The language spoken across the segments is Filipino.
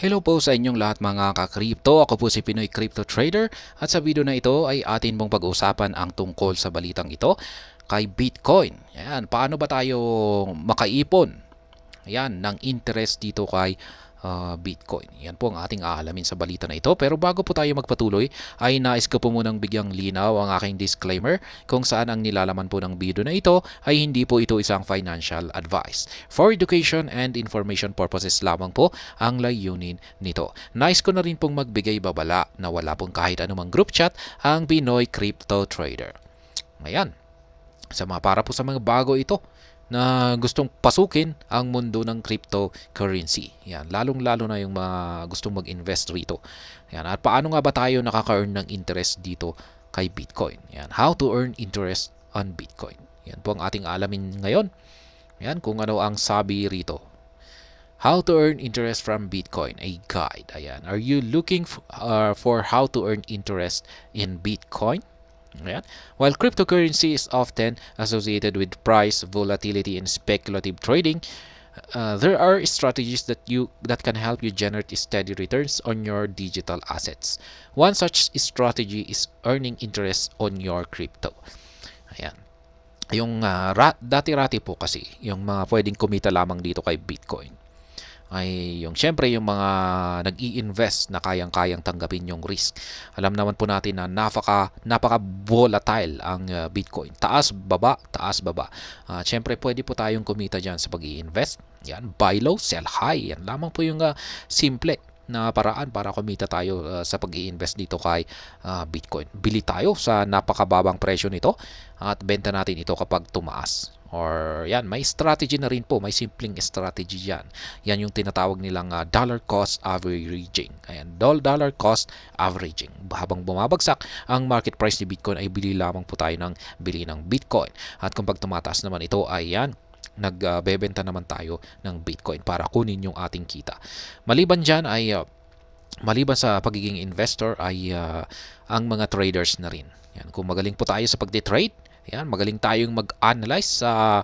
Hello po sa inyong lahat mga ka-crypto. Ako po si Pinoy Crypto Trader at sa video na ito ay atin pong pag-usapan ang tungkol sa balitang ito kay Bitcoin. Ayan, paano ba tayo makaipon ng interest dito kay Bitcoin. Yan po ang ating aalamin sa balita na ito. Pero bago po tayo magpatuloy, ay nais ko po munang bigyang linaw ang aking disclaimer kung saan ang nilalaman po ng video na ito ay hindi po ito isang financial advice. For education and information purposes lamang po ang layunin nito. Nais ko na rin pong magbigay babala na wala pong kahit anumang group chat ang Pinoy Crypto Trader. Ayan. Para po sa mga bago ito na gustong pasukin ang mundo ng cryptocurrency. Yan, lalong-lalo na yung mga gustong mag-invest rito. Yan, at paano nga ba tayo nakaka-earn ng interest dito kay Bitcoin? Yan, how to earn interest on Bitcoin. Yan po ang ating alamin ngayon. Yan, kung ano ang sabi rito. How to earn interest from Bitcoin, a guide. Ayan, are you looking for how to earn interest in Bitcoin? Ayan. While cryptocurrency is often associated with price volatility and speculative trading, there are strategies that can help you generate steady returns on your digital assets. One such strategy is earning interest on your crypto. Ayan. Yung dati-rati po kasi, yung mga pwedeng kumita lamang dito kay Bitcoin ay yung syempre yung mga nag-i-invest na kayang-kayang tanggapin yung risk. Alam naman po natin na napaka volatile ang Bitcoin. Taas baba. Syempre pwede po tayong kumita diyan sa pag-i-invest. Yan, buy low, sell high. Yan lamang po yung simple na paraan para kumita tayo sa pag-i-invest dito kay Bitcoin. Bili tayo sa napakababang presyo nito at benta natin ito kapag tumaas. Or yan, may strategy na rin po, may simpleng strategy yan. Yan yung tinatawag nilang dollar cost averaging. Ayan, dollar cost averaging. Habang bumabagsak ang market price ni Bitcoin ay bili lamang po tayo ng bili ng Bitcoin. At kung pag tumataas naman ito ay yan, nagbebenta naman tayo ng Bitcoin para kunin yung ating kita. Maliban dyan ay maliban sa pagiging investor ay ang mga traders na rin. Yan, kung magaling po tayo sa pagde-trade, yan, magaling tayong mag-analyze sa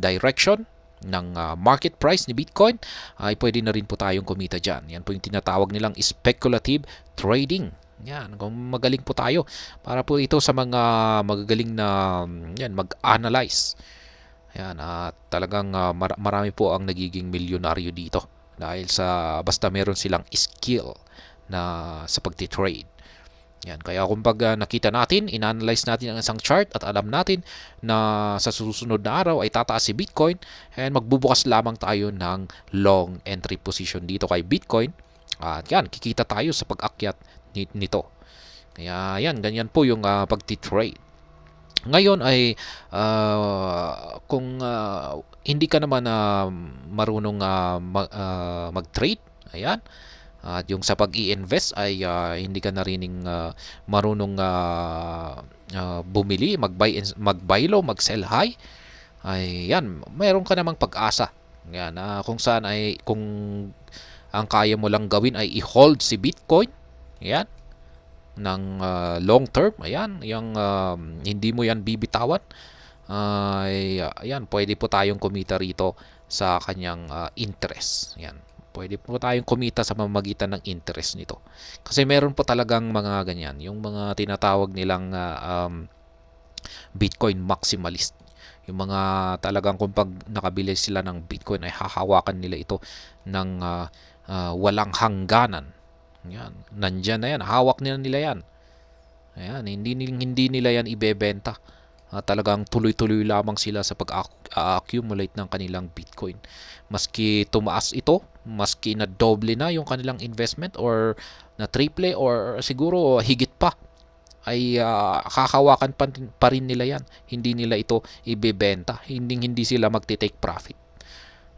direction ng market price ni Bitcoin, ay pwede na rin po tayong kumita dyan. Yan po yung tinatawag nilang speculative trading. Yan, kung magaling po tayo para po ito sa mga magagaling na mag-analyze. Yan, at talagang marami po ang nagiging milyonaryo dito dahil sa basta meron silang skill na sa pagti-trade. Yan, kaya kung nakita natin, in-analyze natin ang isang chart at alam natin na sa susunod na araw ay tataas si Bitcoin, and magbubukas lamang tayo ng long entry position dito kay Bitcoin. At yan, kikita tayo sa pag-akyat nito. Kaya yan, ganyan po yung pagti-trade. Ngayon ay kung hindi ka naman marunong mag-trade, ayan, at yung sa pag-i-invest ay hindi ka na rin marunong bumili, mag-buy low, mag-sell high, ay yan, mayroon ka namang pag-asa. Yan, kung saan ay kung ang kaya mo lang gawin ay i-hold si Bitcoin, yan, ng long term, ayan, yung hindi mo yan bibitawan, ay ayan, pwede po tayong kumita rito sa kanyang interest. Yan, pwede po tayong kumita sa pamamagitan ng interest nito. Kasi meron po talagang mga ganyan, yung mga tinatawag nilang Bitcoin maximalist. Yung mga talagang kung pag nakabili sila ng Bitcoin ay hahawakan nila ito ng walang hangganan. Yan, nandyan na yan, hawak nila yan. Ayan, hindi nila yan ibebenta. Talagang tuloy-tuloy lamang sila sa pag-accumulate ng kanilang Bitcoin. Maski tumaas ito, maski na doble na yung kanilang investment or na triple or siguro higit pa, ay kakawakan pa rin nila yan. Hindi nila ito ibebenta. Hindi sila magti-take profit.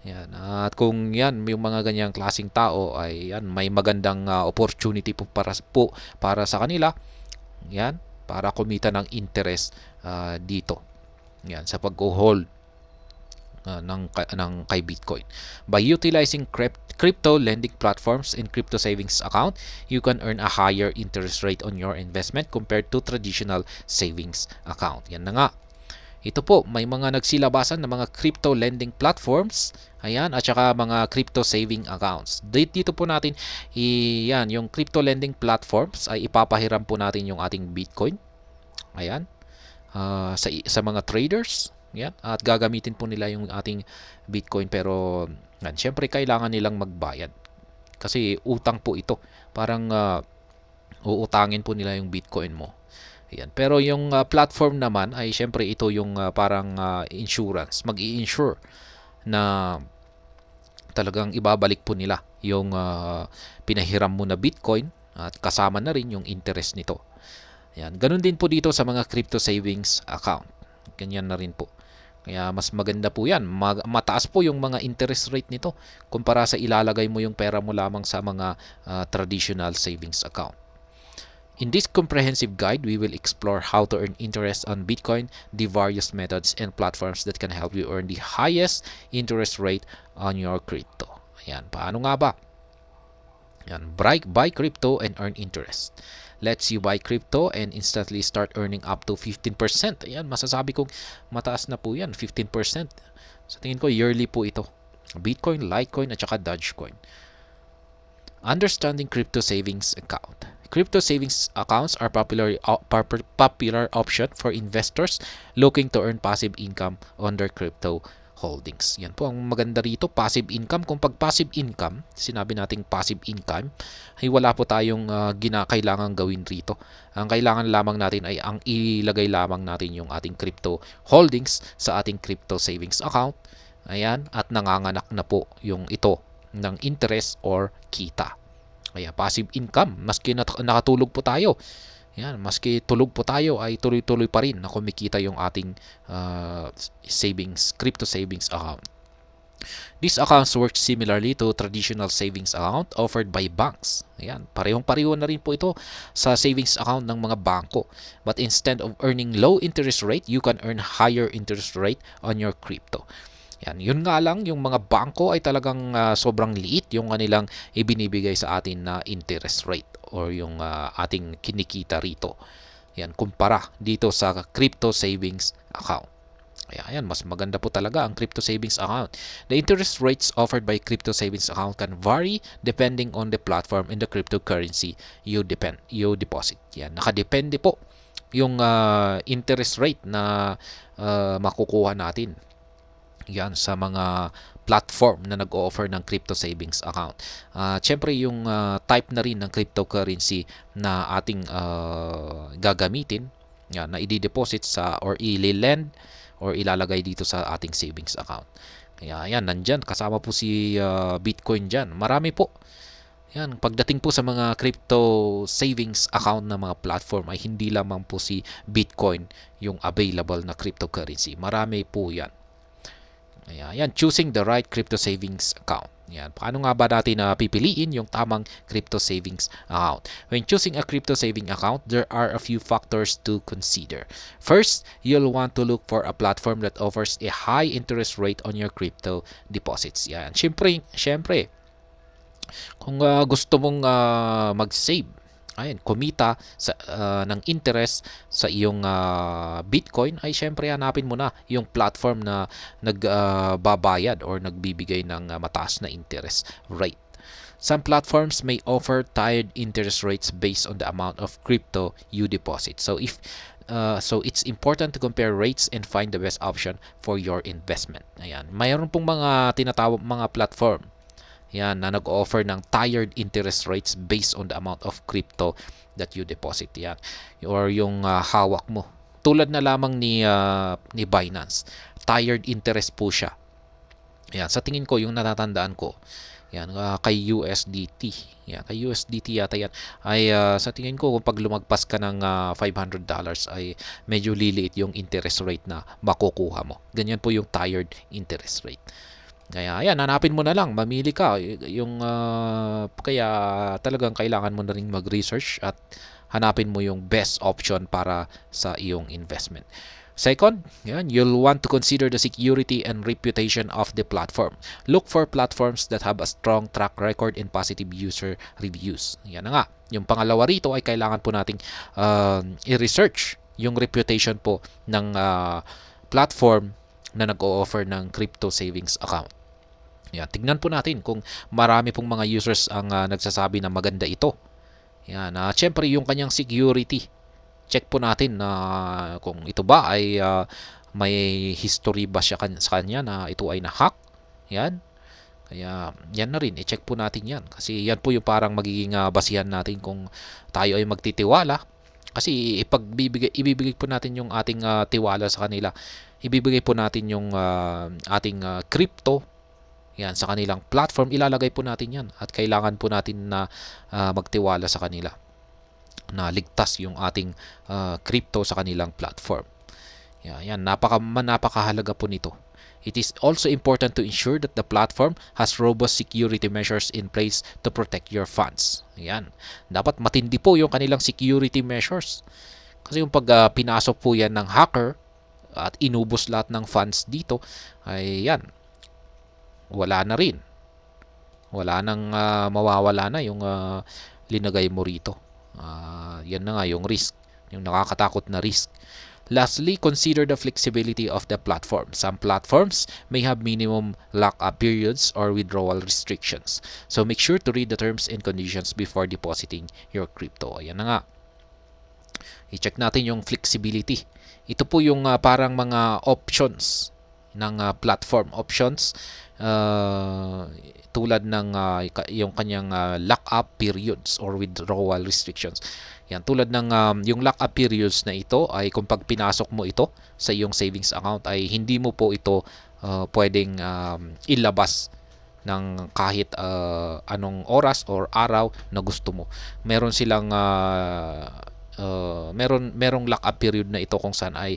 Yan. At kung yan, yung mga ganyang klaseng tao ay yan, may magandang opportunity po para sa kanila. Yan, para kumita ng interest dito. Yan, sa pag-hold ng kay Bitcoin. By utilizing crypto lending platforms and crypto savings account, you can earn a higher interest rate on your investment compared to traditional savings account. Yan na nga. Ito po, may mga nagsilabasan ng mga crypto lending platforms, ayan, at saka mga crypto saving accounts. Dito po natin, yan, yung crypto lending platforms ay ipapahiram po natin yung ating Bitcoin, ayan, sa mga traders, yan, at gagamitin po nila yung ating Bitcoin, pero yan, syempre kailangan nilang magbayad kasi utang po ito. Parang uutangin po nila yung Bitcoin mo. Ayan. Pero yung platform naman ay syempre ito yung parang insurance. Mag-i-insure na talagang ibabalik po nila yung pinahiram mo na Bitcoin at kasama na rin yung interest nito. Ayan. Ganun din po dito sa mga crypto savings account. Ganyan na rin po. Kaya mas maganda po yan. Mataas po yung mga interest rate nito kumpara sa ilalagay mo yung pera mo lamang sa mga traditional savings account. In this comprehensive guide, we will explore how to earn interest on Bitcoin, the various methods and platforms that can help you earn the highest interest rate on your crypto. Ayan, paano nga ba? Ayan, buy crypto and earn interest. Let's you buy crypto and instantly start earning up to 15%. Ayan, masasabi kong mataas na po yan, 15%. Sa tingin ko, yearly po ito. Bitcoin, Litecoin, at saka Dogecoin. Understanding crypto savings account. Crypto savings accounts are popular option for investors looking to earn passive income on their crypto holdings. Yan po ang maganda rito, passive income. Kung pag passive income, sinabi nating passive income, ay wala po tayong kailangan gawin rito. Ang kailangan lamang natin ay ang ilagay lamang natin yung ating crypto holdings sa ating crypto savings account. Ayan, at nanganganak na po yung ito ng interest or kita. Kaya passive income, maski nakatulog po tayo, yan, maski tulog po tayo ay tuloy-tuloy pa rin na kumikita yung ating crypto savings account. These accounts work similarly to traditional savings account offered by banks. Ayan, parehong-pareho na rin po ito sa savings account ng mga bangko. But instead of earning low interest rate, you can earn higher interest rate on your crypto. Yan, yun nga lang, yung mga bangko ay talagang sobrang liit yung kanilang ibinibigay sa atin na interest rate or yung ating kinikita rito. Yan, kumpara dito sa crypto savings account. Kaya yan, mas maganda po talaga ang crypto savings account. The interest rates offered by crypto savings account can vary depending on the platform and the cryptocurrency you deposit. Yan, nakadepende po yung interest rate na makukuha natin. Yan sa mga platform na nag-o-offer ng crypto savings account. Siyempre yung type na rin ng cryptocurrency na ating gagamitin, yan, na i-deposit sa or i-lend or ilalagay dito sa ating savings account. Kaya yan, nandyan, kasama po si Bitcoin dyan. Marami po. Yan, pagdating po sa mga crypto savings account na mga platform ay hindi lamang po si Bitcoin yung available na cryptocurrency. Marami po yan. Ayan, choosing the right crypto savings account. Yan, paano nga ba natin pipiliin yung tamang crypto savings account? When choosing a crypto saving account, there are a few factors to consider. First, you'll want to look for a platform that offers a high interest rate on your crypto deposits. Yan, syempre, kung gusto mong mag-save, ayun, kumita ng interest sa iyong Bitcoin, ay syempre hanapin mo na yung platform na nagbabayad or nagbibigay ng mataas na interest rate. Some platforms may offer tiered interest rates based on the amount of crypto you deposit. So it's important to compare rates and find the best option for your investment. Ayan, mayroon pong mga tinatawag mga platform yan na nag-offer ng tiered interest rates based on the amount of crypto that you deposit, yan, or yung hawak mo, tulad na lamang ni Binance, tiered interest po siya. Yan, sa tingin ko yung natatandaan ko, yan, kay USDT, yan, kay USDT yata yan, ay sa tingin ko kung pag lumagpas ka ng $500 ay medyo liliit yung interest rate na makukuha mo. Ganyan po yung tiered interest rate. Kaya ayan, hanapin mo na lang, mamili ka yung kaya talagang kailangan mo na ring mag-research at hanapin mo yung best option para sa iyong investment. Second, yan, you'll want to consider the security and reputation of the platform. Look for platforms that have a strong track record and positive user reviews. Yan na nga. Yung pangalawa rito ay kailangan po nating i-research yung reputation po ng platform na nag-o-offer ng crypto savings account. Yan, tignan po natin kung marami pong mga users ang nagsasabi na maganda ito. Yan, syempre yung kanyang security. Check po natin na kung ito ba ay may history ba siya sa kanya na ito ay na-hack. Yan. Kaya yan na rin, i-check po natin yan. Kasi yan po yung parang magiging basihan natin kung tayo ay magtitiwala. Kasi ibibigay po natin yung ating tiwala sa kanila. Ibibigay po natin yung ating crypto yan sa kanilang platform. Ilalagay po natin yan at kailangan po natin na magtiwala sa kanila na ligtas yung ating crypto sa kanilang platform. Yan, napakahalaga po nito. It is also important to ensure that the platform has robust security measures in place to protect your funds. Yan. Dapat matindi po yung kanilang security measures. Kasi yung pag pinasok po yan ng hacker at inubos lahat ng funds dito, ay yan, wala na rin. Wala nang mawawala na yung linagay mo rito. Yan na nga yung risk, yung nakakatakot na risk. Lastly, consider the flexibility of the platform. Some platforms may have minimum lock-up periods or withdrawal restrictions. So make sure to read the terms and conditions before depositing your crypto. Ayan na nga. I-check natin yung flexibility. Ito po yung parang mga options ng platform. Options tulad ng yung kanyang lock-up periods or withdrawal restrictions. Yan, tulad ng yung lock-up periods na ito ay kung pag pinasok mo ito sa iyong savings account ay hindi mo po ito pwedeng ilabas ng kahit anong oras or araw na gusto mo. Meron silang merong lock-up period na ito kung saan ay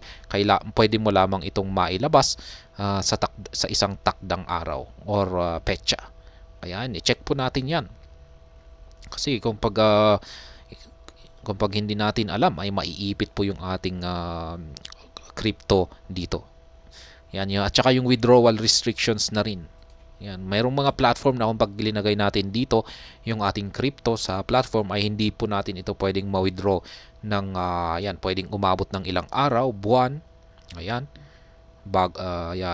pwede mo lamang itong mailabas sa isang takdang araw or petsa. Kaya i-check po natin yan. Kasi kung pag hindi natin alam ay maiipit po yung ating crypto dito. Yan, at saka yung withdrawal restrictions na rin. Yan, mayroong mga platform na kung pag linagay natin dito yung ating crypto sa platform ay hindi po natin ito pwedeng ma-withdraw ng yan, pwedeng umabot ng ilang araw, buwan. Ayan.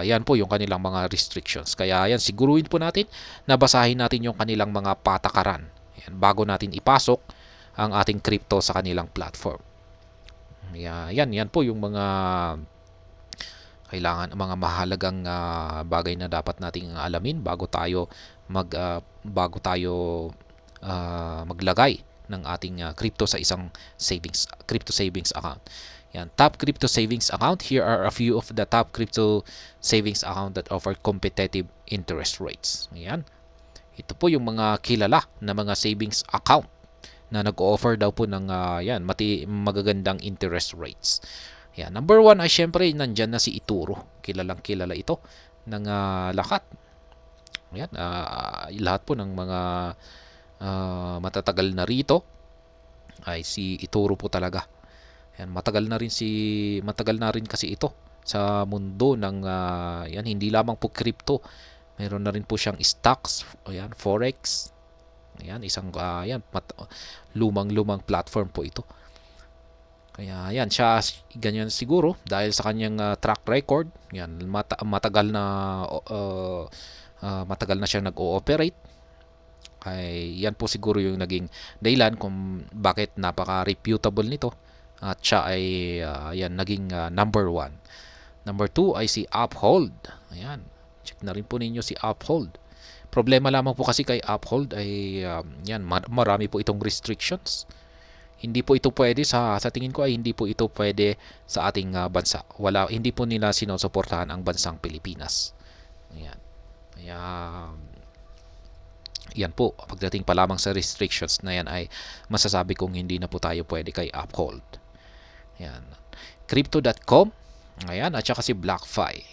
Yan po yung kanilang mga restrictions. Kaya yan, siguruhin po natin na basahin natin yung kanilang mga patakaran. Yan, bago natin ipasok ang ating crypto sa kanilang platform. Yan po yung mga kailangan, mga mahalagang bagay na dapat nating alamin bago tayo maglagay ng ating crypto sa isang crypto savings account. Yan, top crypto savings account. Here are a few of the top crypto savings account that offer competitive interest rates. Yan. Ito po yung mga kilala na mga savings account na nag-offer daw po ng magagandang interest rates. Yan. Number 1 ay syempre nandyan na si Ituro. Kilalang kilala ito ng lahat. Yan. Lahat po ng mga matatagal na rito ay si Ituro po talaga. Yan, matagal na rin kasi ito sa mundo ng yan, hindi lamang po crypto. Meron na rin po siyang stocks, ayan, forex. Ayan, isang lumang platform po ito. Kaya yan, siya ganyan siguro dahil sa kanyang track record. Yan, matagal na siya nag-ooperate. Ay yan po siguro yung naging dahilan kung bakit napaka-reputable nito. At siya ay naging number 1. Number 2 ay si Uphold. Ayan. Check na rin po ninyo si Uphold. Problema lamang po kasi kay Uphold ay marami po itong restrictions. Hindi po ito pwede sa tingin ko ay hindi po ito pwede sa ating bansa. Hindi po nila sinusuportahan ang bansang Pilipinas. Ayan. Kaya yan po, pagdating pa lamang sa restrictions na yan ay masasabi kong hindi na po tayo pwede kay Uphold. Yan. Crypto.com. Ayan. At saka si BlockFi.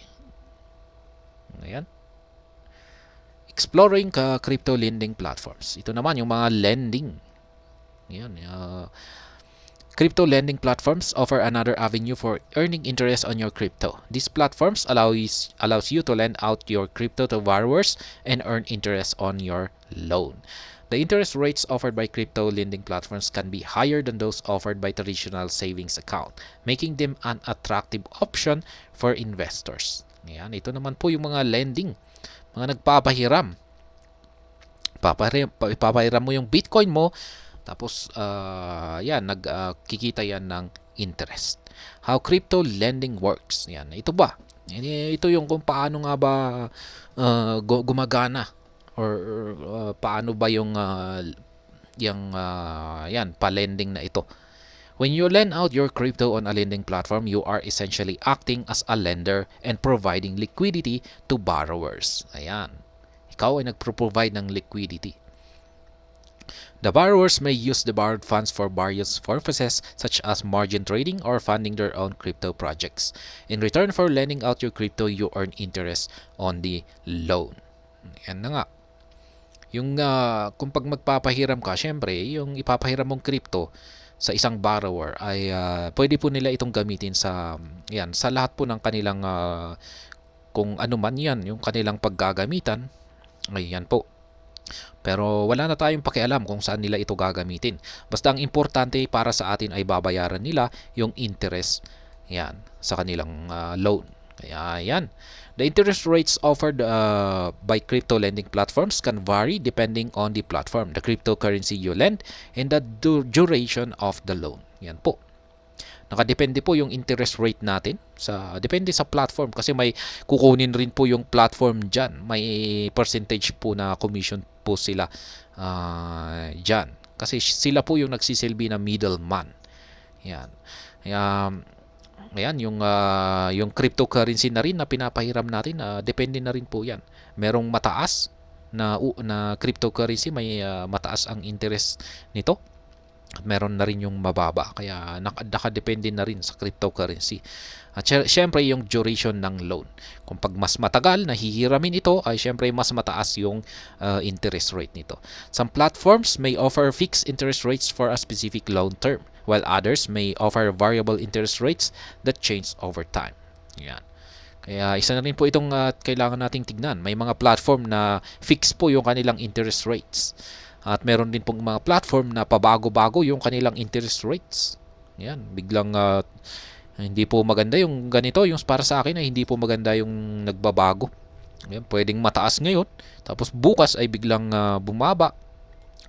Ayan. Exploring crypto lending platforms. Ito naman yung mga lending. Ayan. Crypto lending platforms offer another avenue for earning interest on your crypto. These platforms allows you to lend out your crypto to borrowers and earn interest on your loan. The interest rates offered by crypto lending platforms can be higher than those offered by traditional savings account, making them an attractive option for investors. Yan, ito naman po yung mga lending, mga nagpapahiram. Papahiram mo yung Bitcoin mo, tapos yan, nagkikita yan ng interest. How crypto lending works. Yan, ito ba? Ito yung kung paano nga ba gumagana or paano ba yung yan, pa-lending na ito. When you lend out your crypto on a lending platform, you are essentially acting as a lender and providing liquidity to borrowers. Ayan. Ikaw ay nagpro-provide ng liquidity. The borrowers may use the borrowed funds for various purposes such as margin trading or funding their own crypto projects. In return for lending out your crypto, you earn interest on the loan. Yan na nga. Yung kung pag magpapahiram ka, syempre, yung ipapahiram mong crypto sa isang borrower ay pwede po nila itong gamitin sa yan, sa lahat po ng kanilang kung ano man yan, yung kanilang paggagamitan. Ayan po. Pero wala na tayong pakialam kung saan nila ito gagamitin. Basta ang importante para sa atin ay babayaran nila yung interest yan sa kanilang loan. Kaya yan. The interest rates offered by crypto lending platforms can vary depending on the platform, the cryptocurrency you lend, and the duration of the loan. Yan po. Nakadepende po yung interest rate natin depende sa platform kasi may kukunin rin po yung platform diyan. May percentage po na commission po sila diyan. Kasi sila po yung nagsisilbi na middleman. Yan. Ayan, yung cryptocurrency na rin na pinapahiram natin, depende na rin po 'yan. Merong mataas na cryptocurrency, may mataas ang interest nito. At meron na rin yung mababa, kaya nakadepende na rin sa cryptocurrency. At syempre yung duration ng loan. Kung pag mas matagal na hihiramin ito, ay syempre mas mataas yung interest rate nito. Some platforms may offer fixed interest rates for a specific loan term, while others may offer variable interest rates that change over time. Yan. Kaya isa na rin po itong kailangan nating tignan. May mga platform na fixed po yung kanilang interest rates. At meron din pong mga platform na pabago-bago yung kanilang interest rates. Yan, biglang hindi po maganda yung ganito. Yung para sa akin ay hindi po maganda yung nagbabago. Yan, pwedeng mataas ngayon, tapos bukas ay biglang bumaba.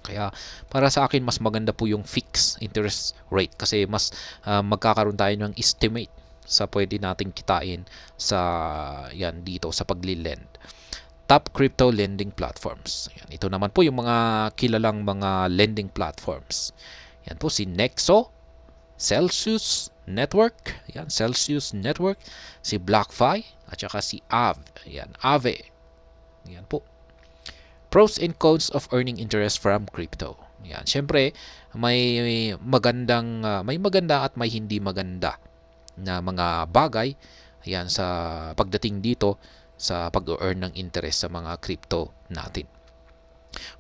Kaya para sa akin mas maganda po yung fixed interest rate kasi mas magkakaroon tayo ng estimate sa pwede nating kitain sa yan dito sa pagli-lend. Top crypto lending platforms. Yan, ito naman po yung mga kilalang mga lending platforms. Yan po si Nexo, Celsius Network, yan Celsius Network, si BlockFi at saka si Aave. Yan po. Pros and cons of earning interest from crypto. Yan, syempre may maganda at may hindi maganda na mga bagay yan sa pagdating dito sa pag-earn ng interest sa mga crypto natin.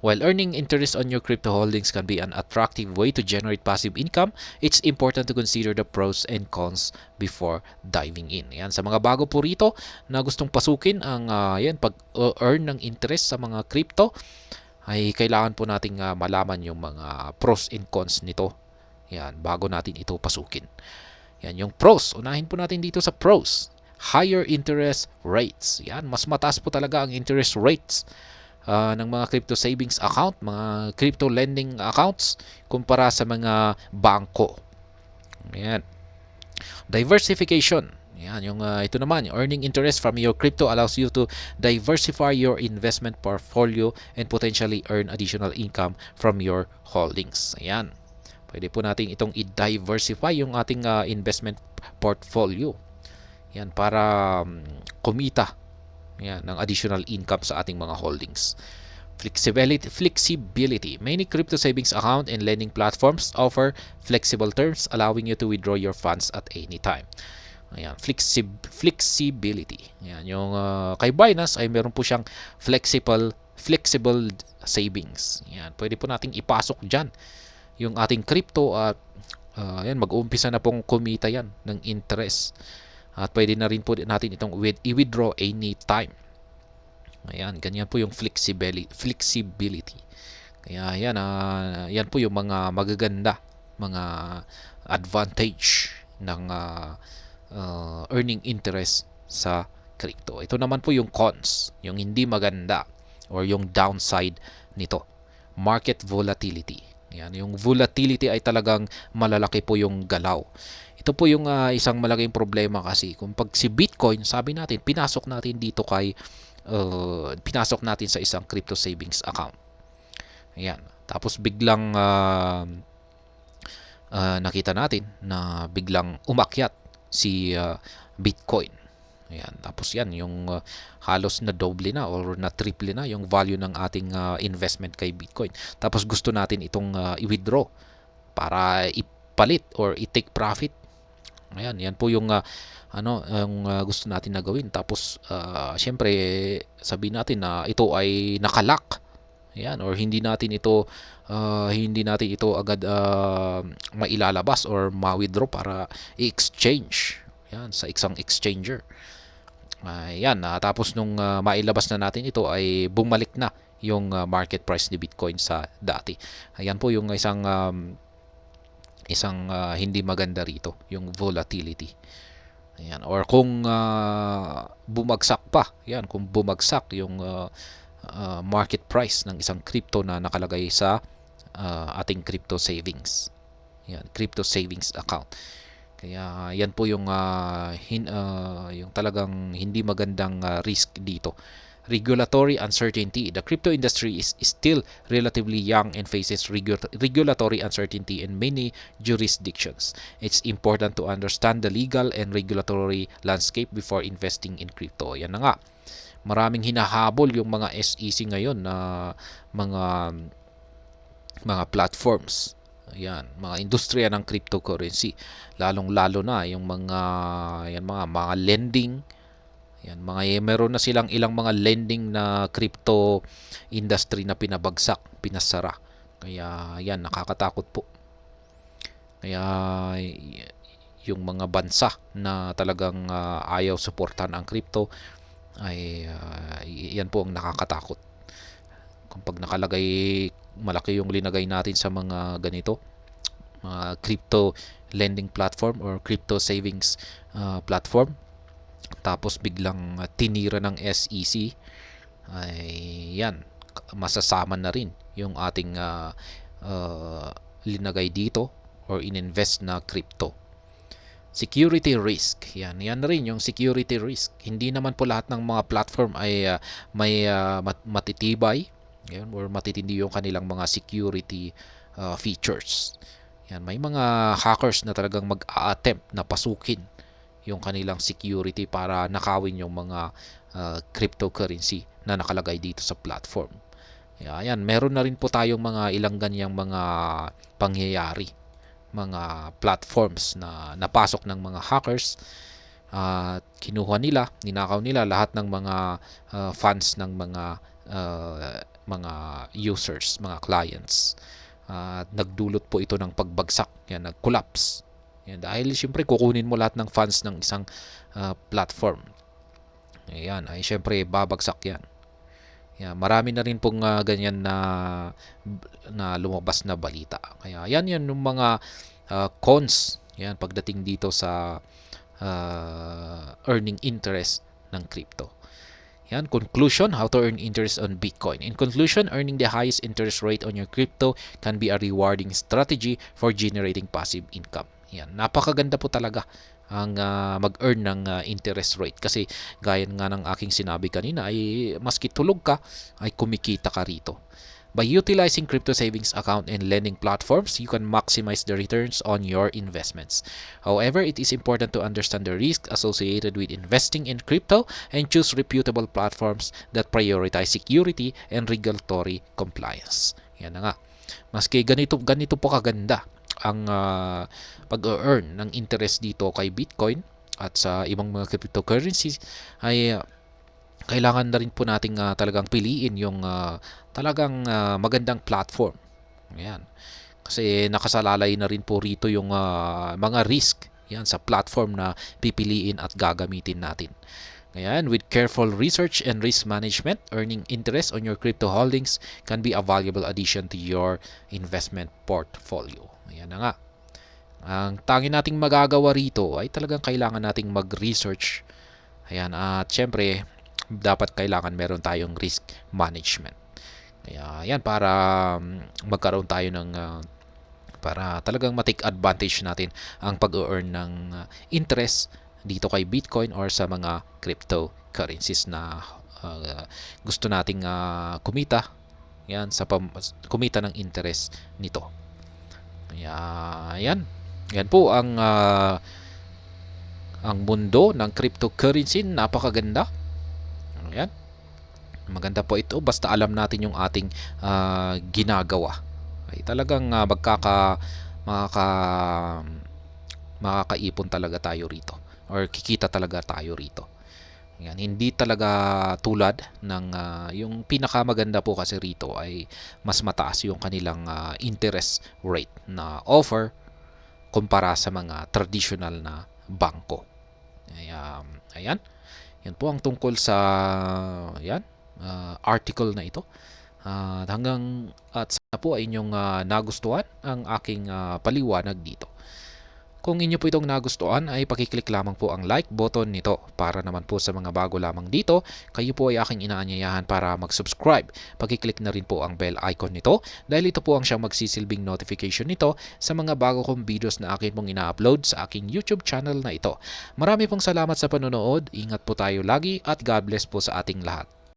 While earning interest on your crypto holdings can be an attractive way to generate passive income, it's important to consider the pros and cons before diving in. Yan, sa mga bago po rito na gustong pasukin ang pag-earn ng interest sa mga crypto, ay kailangan po nating malaman yung mga pros and cons nito. Yan, bago natin ito pasukin. Yan, yung pros. Unahin po natin dito sa pros. Higher interest rates. Yan, mas mataas po talaga ang interest rates ng mga crypto savings account, mga crypto lending accounts kumpara sa mga bangko. Yan. Diversification. Yan, yung ito naman, earning interest from your crypto allows you to diversify your investment portfolio and potentially earn additional income from your holdings. Ayan. Pwede po natin itong i-diversify yung ating investment portfolio. Yan, para kumita yan, ng additional income sa ating mga holdings. Flexibility. Many crypto savings account and lending platforms offer flexible terms allowing you to withdraw your funds at any time. Ayan, flexibility. Yan, yung kay Binance ay meron po siyang flexible savings. Yan, pwede po nating ipasok diyan yung ating crypto at yan, mag-uumpisa na pong kumita yan ng interest. At pwede na rin po natin itong i-withdraw anytime. Ayan, ganyan po yung flexibility. Kaya yan, yan po yung mga magaganda, mga advantage ng earning interest sa crypto. Ito naman po yung cons, yung hindi maganda or yung downside nito. Market volatility. Yan, yung volatility ay talagang malalaki po yung galaw. Ito po yung isang malaking problema kasi kung pag si Bitcoin, sabi natin, pinasok natin dito pinasok natin sa isang crypto savings account. Ayan. Tapos biglang nakita natin na biglang umakyat si Bitcoin. Ayan. Tapos yan, yung halos na doble na or na triple na yung value ng ating investment kay Bitcoin. Tapos gusto natin itong i-withdraw para ipalit or i-take profit. Ayan, yan po yung gusto natin na gawin. Tapos syempre sabihin natin na ito ay nakalock. Ayan, or hindi natin ito agad mailalabas or ma-withdraw para i-exchange. Ayan, sa isang exchanger. Ayan, tapos nung mailabas na natin ito ay bumalik na yung market price ni Bitcoin sa dati. Ayan po yung isang hindi maganda rito, yung volatility. Ayan, or kung bumagsak pa, yan, kung bumagsak yung market price ng isang crypto na nakalagay sa ating crypto savings. Yan, crypto savings account. Kaya yan po yung yung talagang hindi magandang risk dito. Regulatory uncertainty. The crypto industry is still relatively young and faces regulatory uncertainty in many jurisdictions. It's important to understand the legal and regulatory landscape before investing in crypto. Yan na nga. Maraming hinahabol yung mga SEC ngayon na mga platforms. Ayan, mga industriya ng cryptocurrency, lalong-lalo na yung mga lending. Ayan, meron na silang ilang mga lending na crypto industry na pinabagsak, pinasara. Kaya yan, nakakatakot po. Kaya yung mga bansa na talagang ayaw suportahan ang crypto ay yan po ang nakakatakot. Kung pag nakalagay malaki yung linagay natin sa mga ganito crypto lending platform or crypto savings platform, tapos biglang tinira ng SEC, ay yan, masasama na rin yung ating linagay dito or ininvest na crypto. Security risk, yan rin yung security risk. Hindi naman po lahat ng mga platform ay may matitibay or matitindi yung kanilang mga security features. Yan, may mga hackers na talagang mag-a-attempt na pasukin yung kanilang security para nakawin yung mga cryptocurrency na nakalagay dito sa platform. Yan, meron na rin po tayong mga ilang ganyang mga pangyayari, mga platforms na napasok ng mga hackers. Kinuha nila, ninakaw nila lahat ng mga funds ng mga users, mga clients. Nagdulot po ito ng pagbagsak, yan, nag-collapse. Yan, dahil siyempre kukunin mo lahat ng funds ng isang platform. Ayan, ay siyempre babagsak yan. Yan, marami na rin pong ganyan na lumabas na balita. Kaya yan yung mga cons yan pagdating dito sa earning interest ng crypto. Yan, conclusion, how to earn interest on Bitcoin. In conclusion, earning the highest interest rate on your crypto can be a rewarding strategy for generating passive income. Yan, napakaganda po talaga ang mag-earn ng interest rate kasi gaya nga ng aking sinabi kanina ay maski tulog ka ay kumikita ka rito. By utilizing crypto savings account and lending platforms, you can maximize the returns on your investments. However, it is important to understand the risks associated with investing in crypto and choose reputable platforms that prioritize security and regulatory compliance. Yan na nga. Maski ganito po kaganda ang pag-earn ng interest dito kay Bitcoin at sa ibang mga cryptocurrencies ay kailangan na rin po nating talagang piliin yung talagang magandang platform. Ayan. Kasi nakasalalay na rin po rito yung mga risk yan sa platform na pipiliin at gagamitin natin. Ayan, with careful research and risk management, earning interest on your crypto holdings can be a valuable addition to your investment portfolio. Ayan na nga. Ang tanging nating magagawa rito ay talagang kailangan nating mag-research. Ayan, at syempre, dapat kailangan meron tayong risk management. Kaya yan, para magkaroon tayo ng para talagang ma-take advantage natin ang pag-earn ng interest dito kay Bitcoin or sa mga cryptocurrencies na gusto nating kumita yan sa kumita ng interest nito. Kaya yan. Yan po ang mundo ng cryptocurrency, napakaganda. Ayan. Maganda po ito basta alam natin yung ating ginagawa. Ay talagang makaka makakaipon talaga tayo rito or kikita talaga tayo rito. Yan, hindi talaga tulad ng yung pinakamaganda po kasi rito ay mas mataas yung kanilang interest rate na offer kumpara sa mga traditional na bangko. Ayan. Yan po ang tungkol sa yan article na ito. At sana po ay inyong nagustuhan ang aking paliwanag dito. Kung inyo po itong nagustuhan ay pakiclick lamang po ang like button nito. Para naman po sa mga bago lamang dito, kayo po ay aking inaanyayahan para mag-subscribe. Pakiclick na rin po ang bell icon nito dahil ito po ang siyang magsisilbing notification nito sa mga bago kong videos na akin pong ina-upload sa aking YouTube channel na ito. Marami pong salamat sa panonood, ingat po tayo lagi at God bless po sa ating lahat.